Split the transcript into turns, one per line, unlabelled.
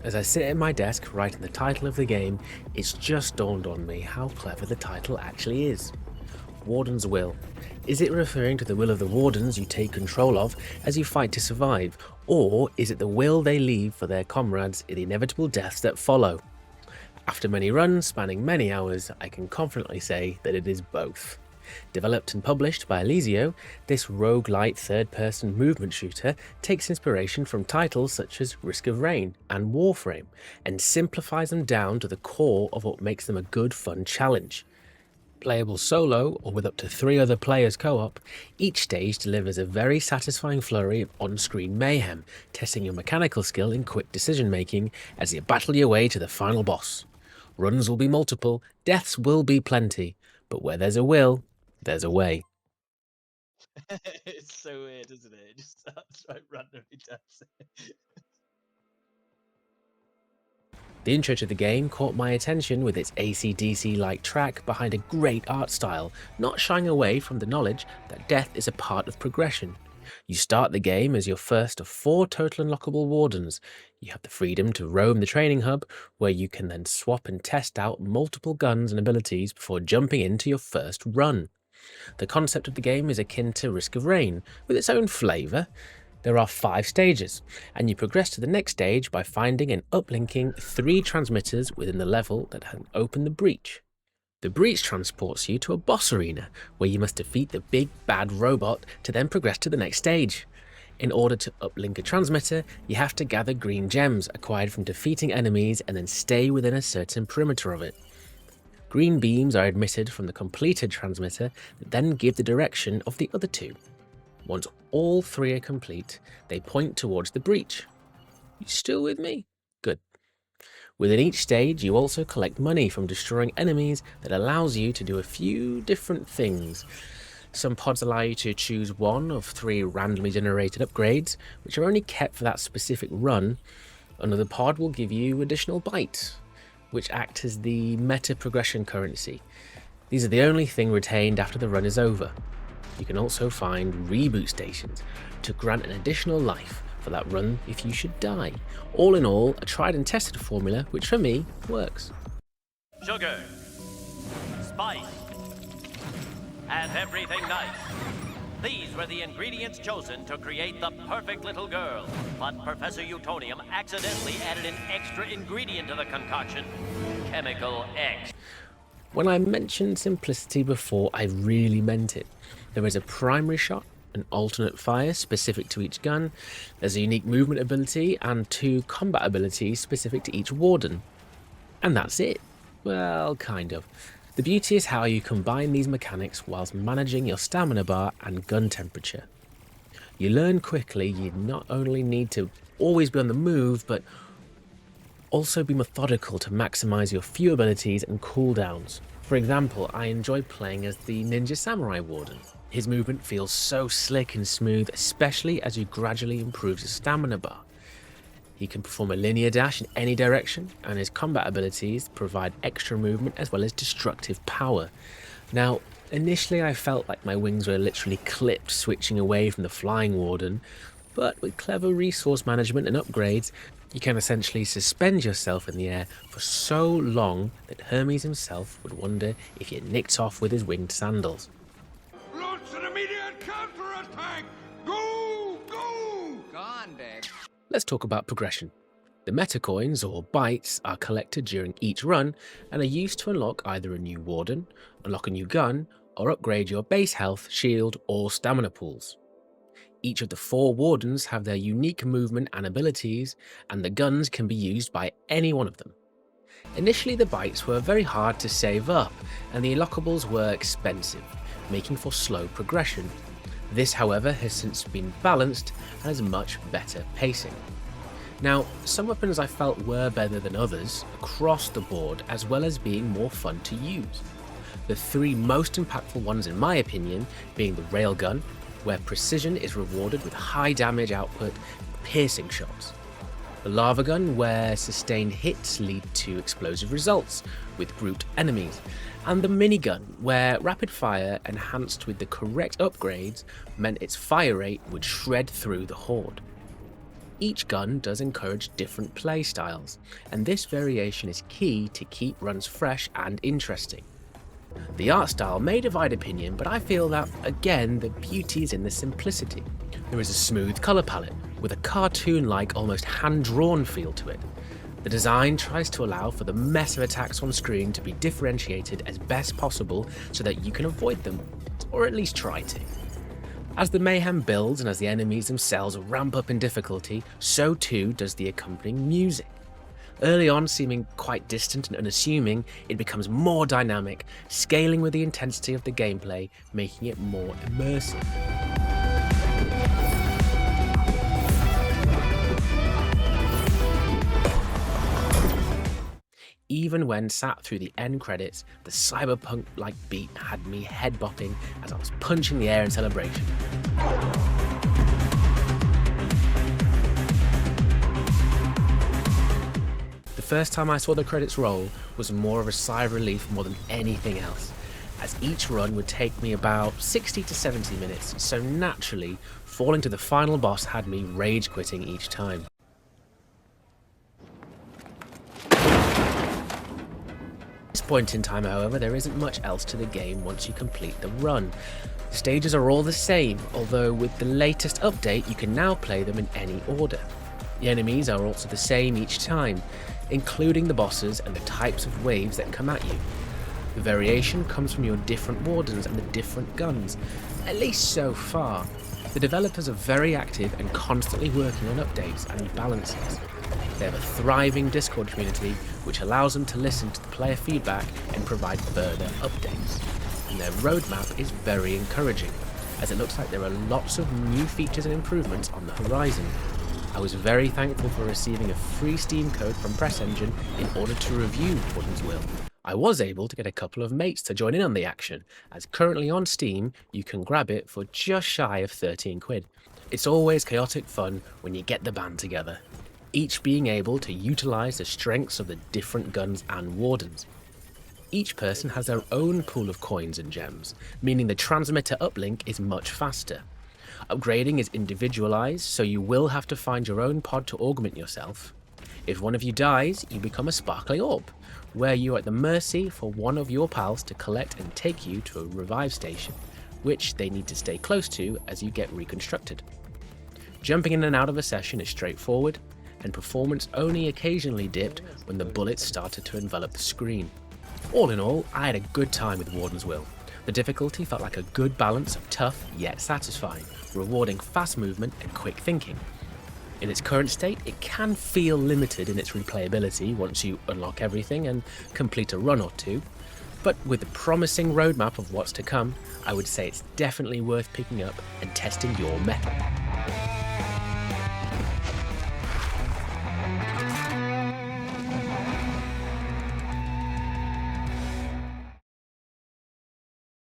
As I sit at my desk writing the title of the game, it's just dawned on me how clever the title actually is. Warden's Will. Is it referring to the will of the Wardens you take control of as you fight to survive, or is it the will they leave for their comrades in the inevitable deaths that follow? After many runs spanning many hours, I can confidently say that it is both. Developed and published by ELYZIO, this roguelite third-person movement shooter takes inspiration from titles such as Risk of Rain and Warframe, and simplifies them down to the core of what makes them a good fun challenge. Playable solo, or with up to 3 other players co-op, each stage delivers a very satisfying flurry of on-screen mayhem, testing your mechanical skill in quick decision-making as you battle your way to the final boss. Runs will be multiple, deaths will be plenty, but where there's a will, there's a way.
It's so weird, isn't it? It just starts right randomly dancing.
The intro to the game caught my attention with its AC/DC-like track behind a great art style, not shying away from the knowledge that death is a part of progression. You start the game as your first of 4 total unlockable Wardens. You have the freedom to roam the training hub, where you can then swap and test out multiple guns and abilities before jumping into your first run. The concept of the game is akin to Risk of Rain, with its own flavour. There are 5 stages, and you progress to the next stage by finding and uplinking 3 transmitters within the level that can open the breach. The breach transports you to a boss arena, where you must defeat the big bad robot to then progress to the next stage. In order to uplink a transmitter, you have to gather green gems acquired from defeating enemies and then stay within a certain perimeter of it. Green beams are emitted from the completed transmitter that then give the direction of the other 2. Once all 3 are complete, they point towards the breach. You still with me? Good. Within each stage, you also collect money from destroying enemies that allows you to do a few different things. Some pods allow you to choose 1 of 3 randomly generated upgrades, which are only kept for that specific run. Another pod will give you additional bytes, which act as the meta progression currency. These are the only thing retained after the run is over. You can also find reboot stations to grant an additional life for that run if you should die. All in all, a tried and tested formula which for me works.
Sugar, spice, and everything nice. These were the ingredients chosen to create the perfect little girl. But Professor Utonium accidentally added an extra ingredient to the concoction, Chemical X.
When I mentioned simplicity before, I really meant it. There is a primary shot, an alternate fire specific to each gun, there's a unique movement ability, and 2 combat abilities specific to each Warden. And that's it. Well, kind of. The beauty is how you combine these mechanics whilst managing your stamina bar and gun temperature. You learn quickly you not only need to always be on the move, but also be methodical to maximise your few abilities and cooldowns. For example, I enjoy playing as the Ninja Samurai Warden. His movement feels so slick and smooth, especially as you gradually improve your stamina bar. He can perform a linear dash in any direction, and his combat abilities provide extra movement as well as destructive power. Now, initially I felt like my wings were literally clipped switching away from the Flying Warden, but with clever resource management and upgrades, you can essentially suspend yourself in the air for so long that Hermes himself would wonder if you nicked off with his winged sandals.
Launch an immediate counterattack! Go! Go!
Go on, babe.
Let's talk about progression. The meta coins, or bytes, are collected during each run and are used to unlock either a new Warden, unlock a new gun, or upgrade your base health, shield, or stamina pools. Each of the 4 Wardens have their unique movement and abilities, and the guns can be used by any one of them. Initially, the bytes were very hard to save up, and the unlockables were expensive, making for slow progression. This, however, has since been balanced and has much better pacing. Now, some weapons I felt were better than others across the board, as well as being more fun to use. The 3 most impactful ones in my opinion being the railgun, where precision is rewarded with high damage output, piercing shots. The lava gun, where sustained hits lead to explosive results with grouped enemies. And the minigun, where rapid fire enhanced with the correct upgrades meant its fire rate would shred through the horde. Each gun does encourage different play styles, and this variation is key to keep runs fresh and interesting. The art style may divide opinion, but I feel that, again, the beauty is in the simplicity. There is a smooth colour palette, with a cartoon-like, almost hand-drawn feel to it. The design tries to allow for the mess of attacks on screen to be differentiated as best possible so that you can avoid them, or at least try to. As the mayhem builds and as the enemies themselves ramp up in difficulty, so too does the accompanying music. Early on seeming quite distant and unassuming, it becomes more dynamic, scaling with the intensity of the gameplay, making it more immersive. Even when sat through the end credits, the cyberpunk-like beat had me head-bopping as I was punching the air in celebration. The first time I saw the credits roll was more of a sigh of relief more than anything else, as each run would take me about 60 to 70 minutes, so naturally, falling to the final boss had me rage quitting each time. At this point in time, however, there isn't much else to the game once you complete the run. The stages are all the same, although with the latest update you can now play them in any order. The enemies are also the same each time, including the bosses and the types of waves that come at you. The variation comes from your different Wardens and the different guns, at least so far. The developers are very active and constantly working on updates and balances. They have a thriving Discord community which allows them to listen to the player feedback and provide further updates. And their roadmap is very encouraging, as it looks like there are lots of new features and improvements on the horizon. I was very thankful for receiving a free Steam code from Press Engine in order to review Warden's Will. I was able to get a couple of mates to join in on the action, as currently on Steam you can grab it for just shy of 13 quid. It's always chaotic fun when you get the band together, each being able to utilise the strengths of the different guns and Wardens. Each person has their own pool of coins and gems, meaning the transmitter uplink is much faster. Upgrading is individualised, so you will have to find your own pod to augment yourself. If one of you dies, you become a sparkling orb, where you are at the mercy for one of your pals to collect and take you to a revive station, which they need to stay close to as you get reconstructed. Jumping in and out of a session is straightforward, and performance only occasionally dipped when the bullets started to envelop the screen. All in all, I had a good time with Warden's Will. The difficulty felt like a good balance of tough yet satisfying, rewarding fast movement and quick thinking. In its current state, it can feel limited in its replayability once you unlock everything and complete a run or two, but with the promising roadmap of what's to come, I would say it's definitely worth picking up and testing your mettle.